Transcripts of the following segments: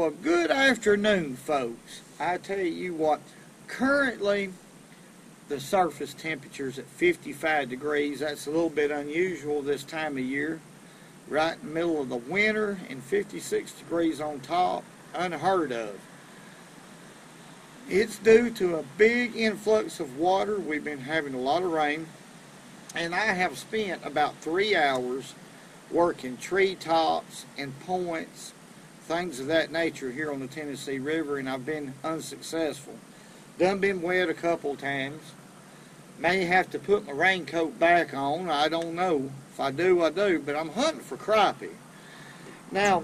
Well, good afternoon, folks. I tell you what, currently the surface temperature's at 55 degrees. That's a little bit unusual this time of year. Right in the middle of the winter and 56 degrees on top, unheard of. It's due to a big influx of water. We've been having a lot of rain, and I have spent about 3 hours working treetops and points, things of that nature here on the Tennessee River, and I've been unsuccessful. Done been wet a couple times. May have to put my raincoat back on. I don't know. If I do, I do. But I'm hunting for crappie. Now,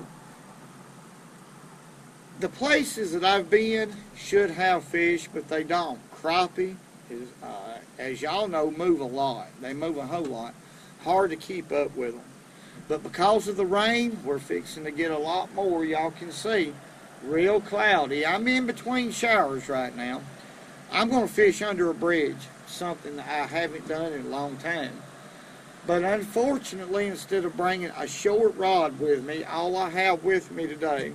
the places that I've been should have fish, but they don't. Crappie, is, as y'all know, move a lot. They move a whole lot. Hard to keep up with them. But because of the rain, we're fixing to get a lot more. Y'all can see, real cloudy. I'm in between showers right now. I'm going to fish under a bridge, something that I haven't done in a long time. But unfortunately, instead of bringing a short rod with me, all I have with me today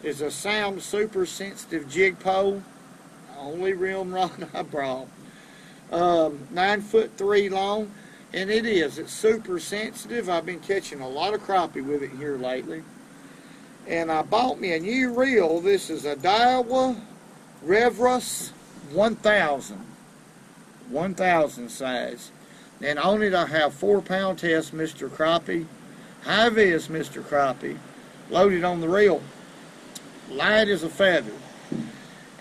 is a Sound super sensitive jig pole, only real rod I brought. 9'3" long, and it's super sensitive. I've been catching a lot of crappie with it here lately. And I bought me a new reel. This is a Daiwa Revrus 1000 size. And on it I have 4-pound test Mr. Crappie, high vis Mr. Crappie, loaded on the reel, light as a feather.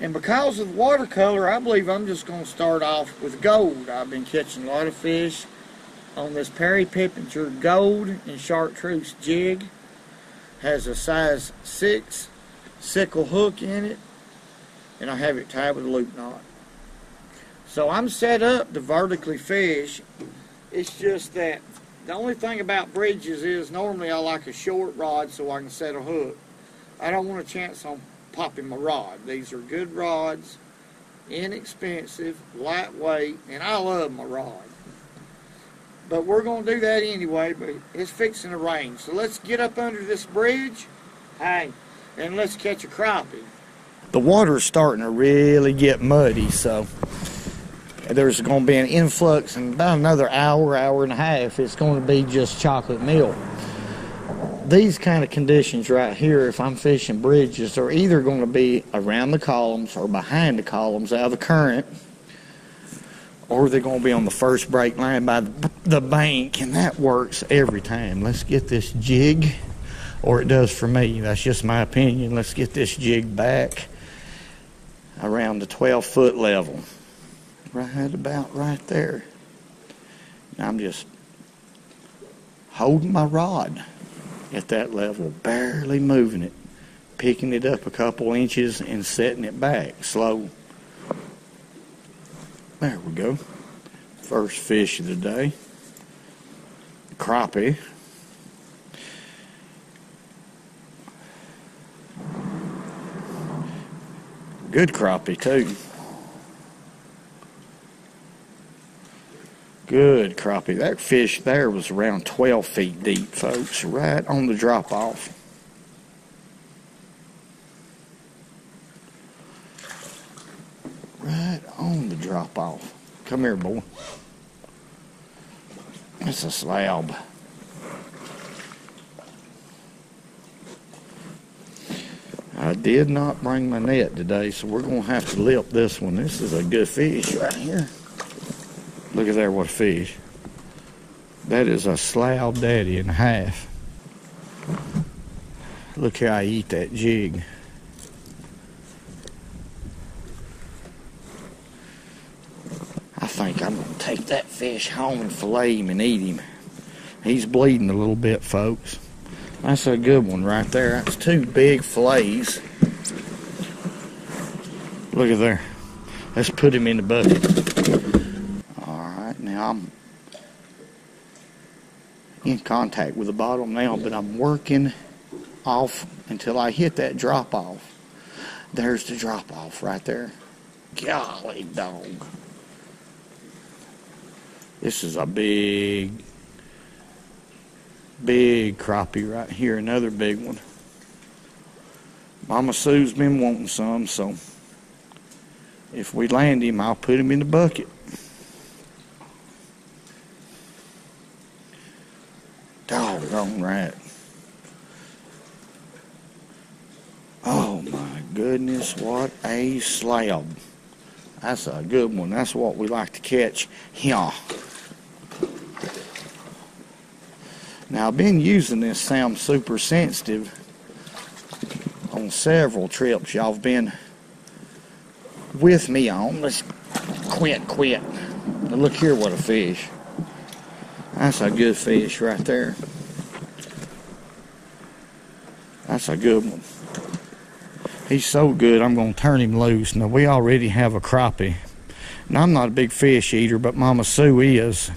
And because of the watercolor, I believe I'm just going to start off with gold. I've been catching a lot of fish on this Perry Pippinger gold and chartreuse jig. Has a size 6 sickle hook in it, and I have it tied with a loop knot. So I'm set up to vertically fish. It's just that the only thing about bridges is normally I like a short rod so I can set a hook. I don't want a chance on popping my rod. These are good rods, inexpensive, lightweight, and I love my rod. But we're going to do that anyway, but it's fixing to rain. So let's get up under this bridge, hey, and let's catch a crappie. The water's starting to really get muddy, so there's going to be an influx in about another hour and a half. It's going to be just chocolate milk. These kind of conditions right here, if I'm fishing bridges, are either going to be around the columns or behind the columns out of the current, or they're going to be on the first break line by the bank, and that works every time. Let's get this jig, or it does for me. That's just my opinion. Let's get this jig back around the 12-foot level. Right about right there. And I'm just holding my rod at that level, barely moving it, picking it up a couple inches and setting it back slow. There we go. First fish of the day. Crappie. Good crappie too. Good crappie. That fish there was around 12 feet deep, folks, right on the drop off. Right on the drop off. Come here, boy. It's a slab. I did not bring my net today, so we're going to have to lip this one. This is a good fish right here. Look at there, what a fish. That is a slab daddy and a half. Look how I eat that jig. I think I'm going to take that fish home and fillet him and eat him. He's bleeding a little bit, folks. That's a good one right there. That's 2 big fillets. Look at there. Let's put him in the bucket. Now I'm in contact with the bottom now, but I'm working off until I hit that drop off. There's the drop off right there. Golly dog. This is a big crappie right here, another big one. Mama Sue's been wanting some, so if we land him, I'll put him in the bucket. Doggone right. Oh my goodness, what a slab. That's a good one. That's what we like to catch here. Now, I've been using this Sound Super Sensitive on several trips y'all have been with me on. Let's quit. Now look here, what a fish. That's a good fish right there. That's a good one. He's so good, I'm going to turn him loose. Now, we already have a crappie. Now, I'm not a big fish eater, but Mama Sue is.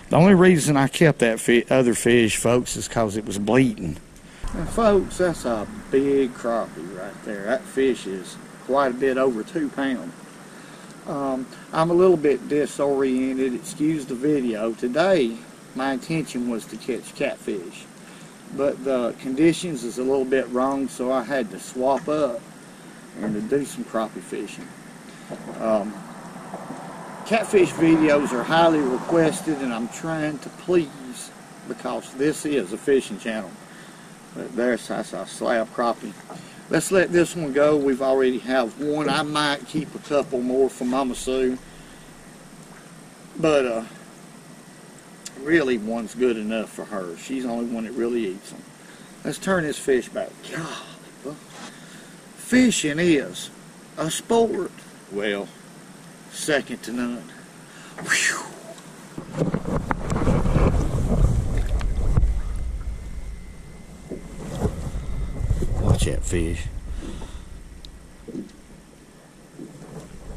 The only reason I kept that other fish, folks, is because it was bleeding. Now, folks, that's a big crappie right there. That fish is quite a bit over 2 pounds. I'm a little bit disoriented. Excuse the video. Today, my intention was to catch catfish, but the conditions is a little bit wrong, so I had to swap up and to do some crappie fishing. Catfish videos are highly requested, and I'm trying to please because this is a fishing channel. But that's a slab crappie. Let's let this one go. We've already have one. I might keep a couple more for Mama Sue, but really one's good enough for her. She's the only one that really eats them. Let's turn this fish back. God, fishing is a sport. Well, second to none. Whew. Watch that fish.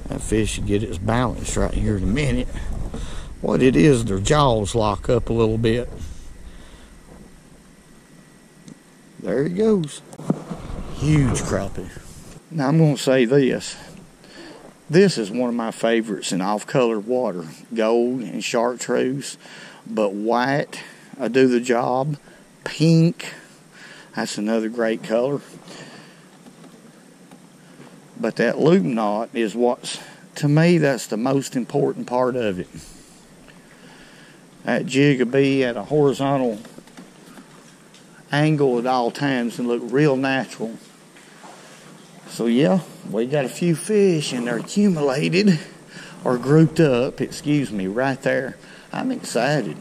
That fish should get its balance right here in a minute. What it is, their jaws lock up a little bit. There he goes. Huge crappie. Now I'm going to say this. This is one of my favorites in off-colored water. Gold and chartreuse, but white, I do the job. Pink, that's another great color. But that loop knot is what's, to me, that's the most important part of it. That jig will be at a horizontal angle at all times and look real natural. So yeah, we got a few fish and they're accumulated or grouped up, excuse me, right there. I'm excited.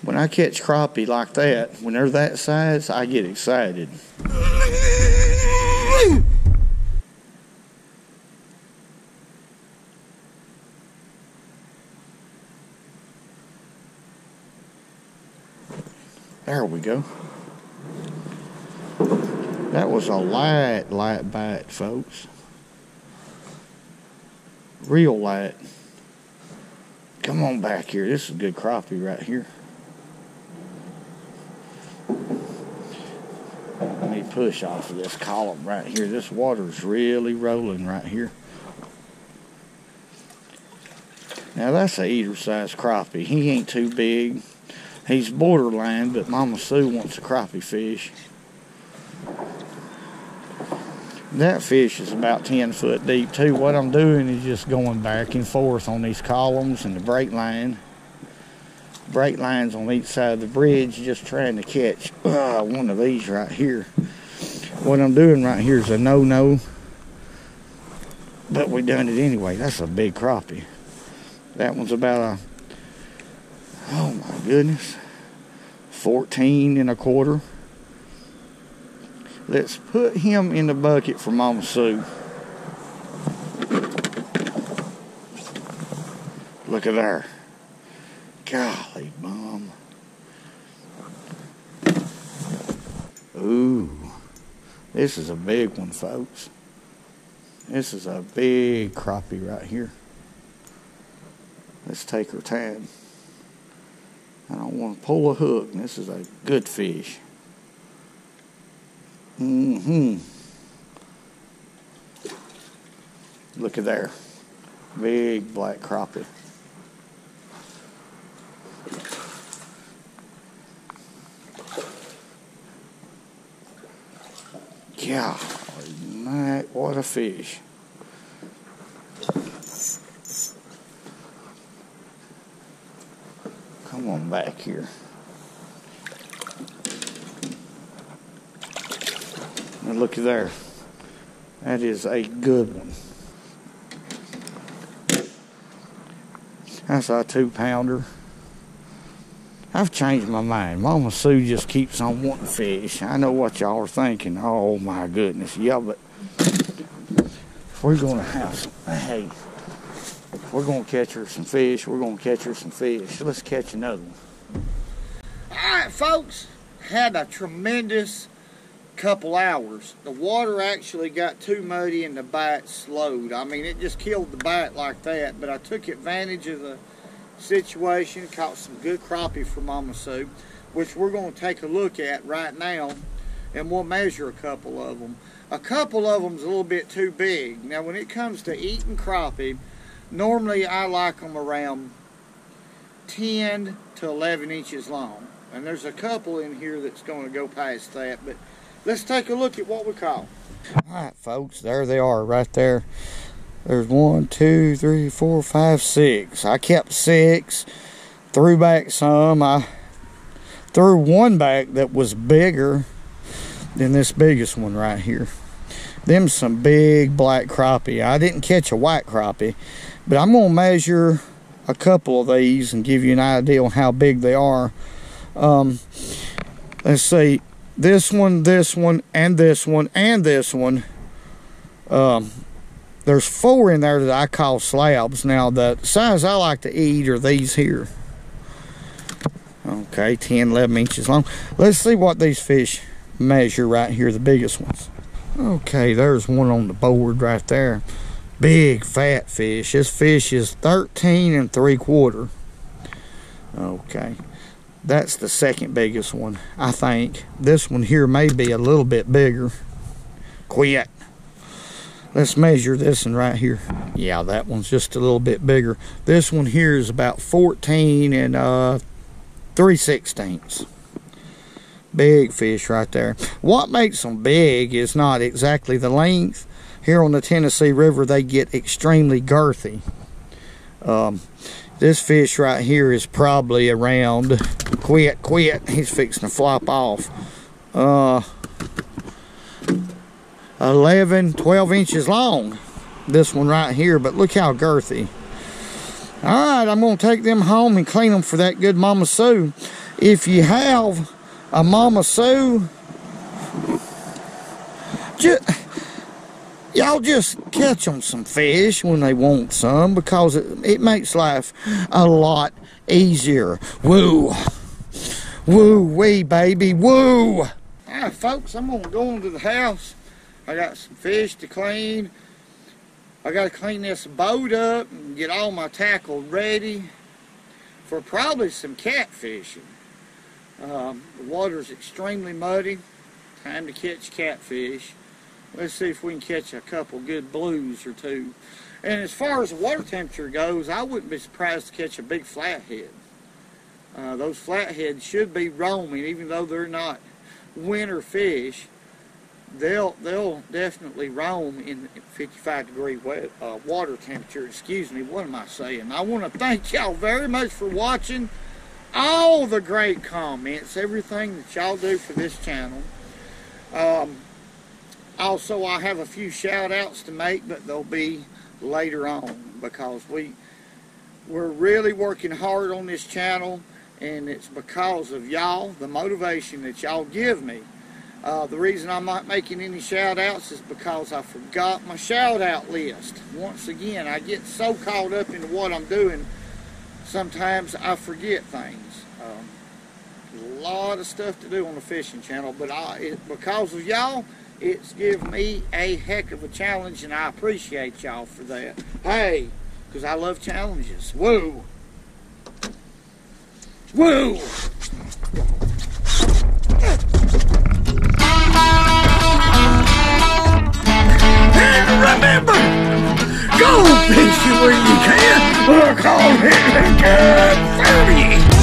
When I catch crappie like that, when they're that size, I get excited. There we go. That was a light bite, folks. Real light. Come on back here. This is a good crappie right here. Let me push off of this column right here. This water's really rolling right here. Now that's a eater-sized crappie. He ain't too big. He's borderline, but Mama Sue wants a crappie fish. That fish is about 10 foot deep too. What I'm doing is just going back and forth on these columns and the brake line. Brake lines on each side of the bridge, just trying to catch one of these right here. What I'm doing right here is a no-no, but we done it anyway. That's a big crappie. That one's about oh my goodness, 14 1/4. Let's put him in the bucket for Mama Sue. Look at there. Golly, Mom. Ooh. This is a big one, folks. This is a big crappie right here. Let's take our time. I don't want to pull a hook. This is a good fish. Look at there. Big black crappie. Golly. Mate, what a fish. Come on back here. Now looky there. That is a good one. That's a 2-pounder. I've changed my mind. Mama Sue just keeps on wanting fish. I know what y'all are thinking. Oh my goodness. Yeah, but we're going to have some. Hey, we're going to catch her some fish. We're going to catch her some fish. Let's catch another one. All right, folks. Had a tremendous couple hours. The water actually got too muddy and the bite slowed. I mean, it just killed the bite like that, but I took advantage of the situation, caught some good crappie for Mama Sue, which we're going to take a look at right now, and we'll measure a couple of them. A couple of them's a little bit too big. Now, when it comes to eating crappie, normally I like them around 10 to 11 inches long, and there's a couple in here that's going to go past that, but let's take a look at what we caught. Alright folks, there they are right there. There's 1, 2, 3, 4, 5, 6. I kept 6, threw back some. I threw one back that was bigger than this biggest one right here. Them's some big black crappie. I didn't catch a white crappie, but I'm going to measure a couple of these and give you an idea on how big they are. Let's see. This one, and this one, and this one. There's 4 in there that I call slabs. Now, the size I like to eat are these here. Okay, 10, 11 inches long. Let's see what these fish measure right here, the biggest ones. Okay, there's one on the board right there. Big, fat fish. This fish is 13 3/4. Okay. That's the second biggest one, I think. This one here may be a little bit bigger. Quit. Let's measure this one right here. Yeah, that one's just a little bit bigger. This one here is about 14 3/16. Big fish right there. What makes them big is not exactly the length. Here on the Tennessee River, they get extremely girthy. This fish right here is probably around, quit, he's fixing to flop off, 11, 12 inches long, this one right here, but look how girthy. Alright, I'm going to take them home and clean them for that good Mama Sue. If you have a Mama Sue, y'all just catch them some fish when they want some, because it makes life a lot easier. Woo. Woo-wee, baby. Woo. All right, folks, I'm going to go into the house. I got some fish to clean. I got to clean this boat up and get all my tackle ready for probably some catfishing. The water's extremely muddy. Time to catch catfish. Let's see if we can catch a couple good blues or two. And as far as the water temperature goes, I wouldn't be surprised to catch a big flathead. Those flatheads should be roaming, even though they're not winter fish. They'll definitely roam in 55-degree water temperature. Excuse me, what am I saying? I want to thank y'all very much for watching. All the great comments, everything that y'all do for this channel. Also, I have a few shout-outs to make, but they'll be later on, because we're really working hard on this channel, and it's because of y'all, the motivation that y'all give me. The reason I'm not making any shout-outs is because I forgot my shout-out list. Once again, I get so caught up into what I'm doing, sometimes I forget things. There's a lot of stuff to do on the fishing channel, but because of y'all, it's given me a heck of a challenge, and I appreciate y'all for that. Hey, because I love challenges. Woo! Woo! And remember, go fishing where you can, or call it a good 30.